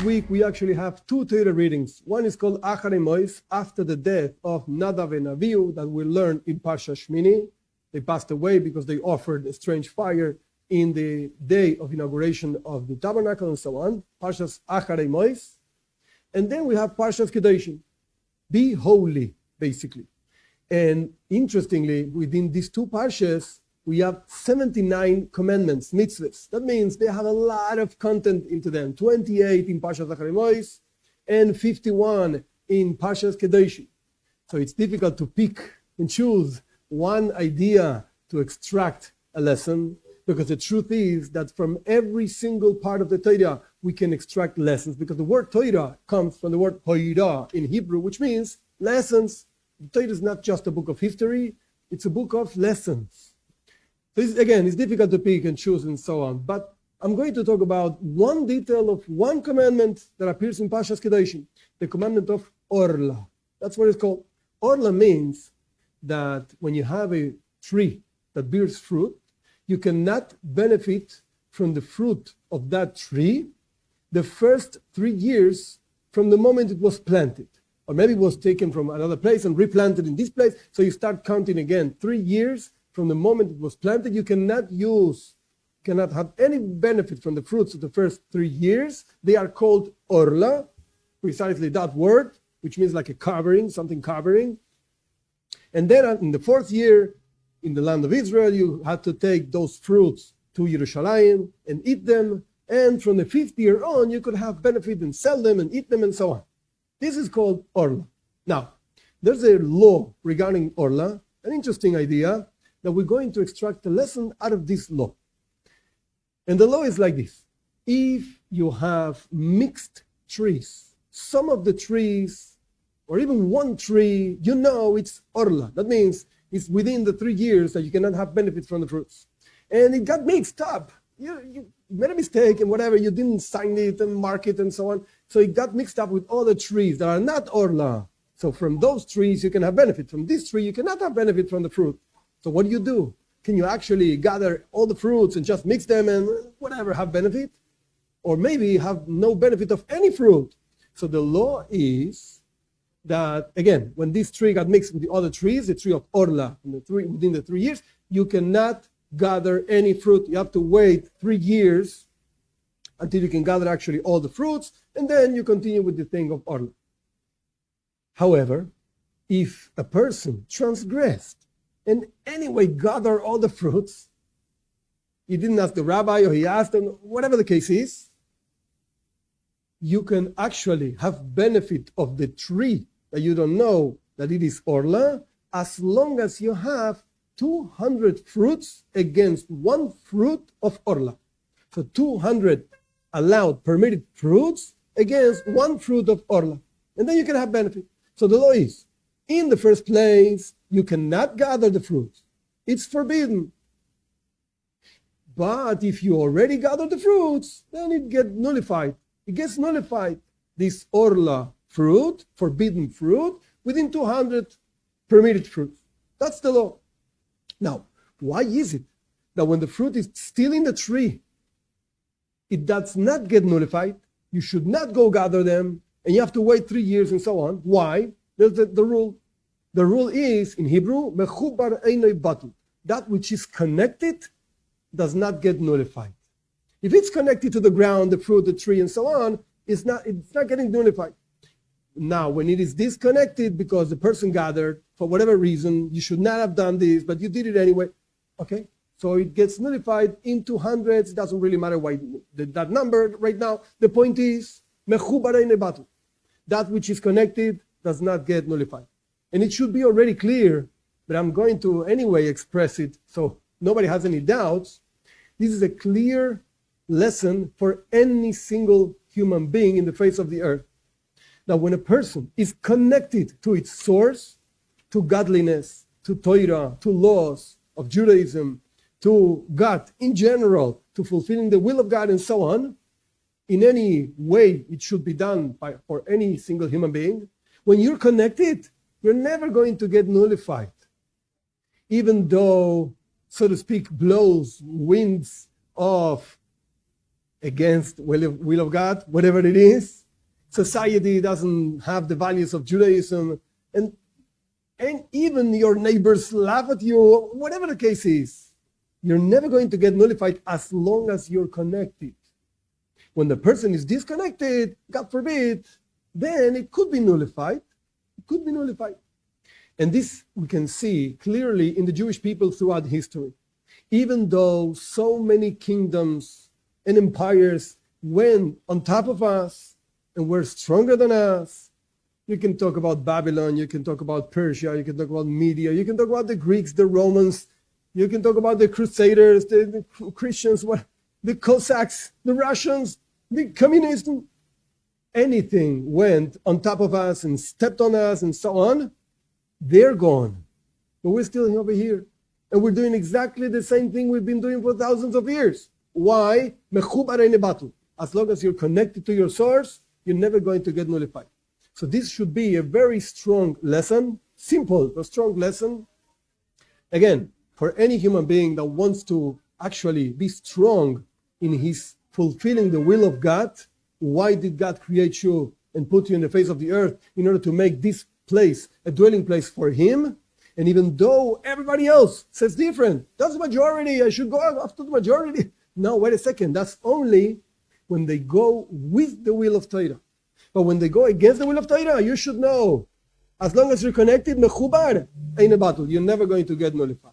week we actually have two Torah readings. One is called Acharei Mois, after the death of Nadav and Avihu, that we learned in Parashot Shmini. They passed away because they offered a strange fire in the day of inauguration of the tabernacle and so on. Parashas Acharei Mois. And then we have Parashas Kedoshim. Be holy, basically. And interestingly, within these two parashas, we have 79 commandments, mitzvahs. That means they have a lot of content into them. 28 in Parashas Acharei Mois and 51 in Parashas Kedoshim. So it's difficult to pick and choose one idea to extract a lesson, because the truth is that from every single part of the Torah, we can extract lessons, because the word Torah comes from the word Torah in Hebrew, which means lessons. The Torah is not just a book of history, it's a book of lessons. This, again, it's difficult to pick and choose and so on, but I'm going to talk about one detail of one commandment that appears in Parashas Kedoshim, the commandment of Orla. That's what it's called. Orla means that when you have a tree that bears fruit, you cannot benefit from the fruit of that tree the first 3 years from the moment it was planted. Or maybe it was taken from another place and replanted in this place. So you start counting again 3 years from the moment it was planted. You cannot have any benefit from the fruits of the first 3 years. They are called Orla, precisely that word, which means like a covering, something covering. And then in the 4th year, in the land of Israel, you had to take those fruits to Yerushalayim and eat them. And from the 5th year on, you could have benefit and sell them and eat them and so on. This is called Orla. Now, there's a law regarding Orla, an interesting idea, that we're going to extract a lesson out of this law. And the law is like this. If you have mixed trees, some of the trees, or even one tree, you know it's Orla. That means it's within the 3 years that you cannot have benefit from the fruits. And it got mixed up. You made a mistake and whatever, you didn't sign it and mark it and so on. So it got mixed up with other trees that are not Orla. So from those trees, you can have benefit. From this tree, you cannot have benefit from the fruit. So what do? Can you actually gather all the fruits and just mix them and whatever, have benefit? Or maybe have no benefit of any fruit. So the law is that, again, when this tree got mixed with the other trees, the tree of Orla, within the 3 years, you cannot gather any fruit. You have to wait 3 years until you can gather actually all the fruits, and then you continue with the thing of Orla. However, if a person transgressed and anyway gather all the fruits, he didn't ask the rabbi or he asked them, whatever the case is, you can actually have benefit of the tree that you don't know that it is Orla, as long as you have 200 fruits against one fruit of Orla. So 200 allowed, permitted fruits against one fruit of Orla. And then you can have benefit. So the law is, in the first place, you cannot gather the fruits. It's forbidden. But if you already gather the fruits, then it gets nullified. It gets nullified. This Orla fruit, forbidden fruit, within 200 permitted fruits. That's the law. Now, why is it that when the fruit is still in the tree, it does not get nullified? You should not go gather them, and you have to wait 3 years and so on. Why? There's the rule. The rule is, in Hebrew, mechubar einoi batul. That which is connected does not get nullified. If it's connected to the ground, the fruit, the tree, and so on, it's not getting nullified. Now, when it is disconnected because the person gathered, for whatever reason, you should not have done this, but you did it anyway, okay? So it gets nullified into hundreds. It doesn't really matter why that number right now. The point is, that which is connected does not get nullified. And it should be already clear, but I'm going to anyway express it so nobody has any doubts. This is a clear lesson for any single human being in the face of the earth. Now, when a person is connected to its source, to godliness, to Torah, to laws of Judaism, to God in general, to fulfilling the will of God and so on, in any way it should be done for any single human being, when you're connected, you're never going to get nullified. Even though, so to speak, blows, winds of against will of God, whatever it is. Society doesn't have the values of Judaism, and even your neighbors laugh at you, whatever the case is, you're never going to get nullified as long as you're connected. When the person is disconnected, God forbid, then it could be nullified. It could be nullified. And this we can see clearly in the Jewish people throughout history. Even though so many kingdoms and empires went on top of us and were stronger than us, you can talk about Babylon, you can talk about Persia, you can talk about Media, you can talk about the Greeks, the Romans, you can talk about the Crusaders, the Christians, the Cossacks, the Russians, the communists. Anything went on top of us and stepped on us and so on, they're gone. But we're still over here. And we're doing exactly the same thing we've been doing for thousands of years. Why? As long as you're connected to your source, you're never going to get nullified. So this should be a very strong lesson, simple but strong lesson. Again, for any human being that wants to actually be strong in his fulfilling the will of God, why did God create you and put you in the face of the earth? In order to make this place a dwelling place for him. And even though everybody else says different, that's the majority, I should go after the majority. No, wait a second, that's only when they go with the will of Torah. But when they go against the will of Torah, you should know, as long as you're connected, mechubar, ain't a battle. You're never going to get nullified.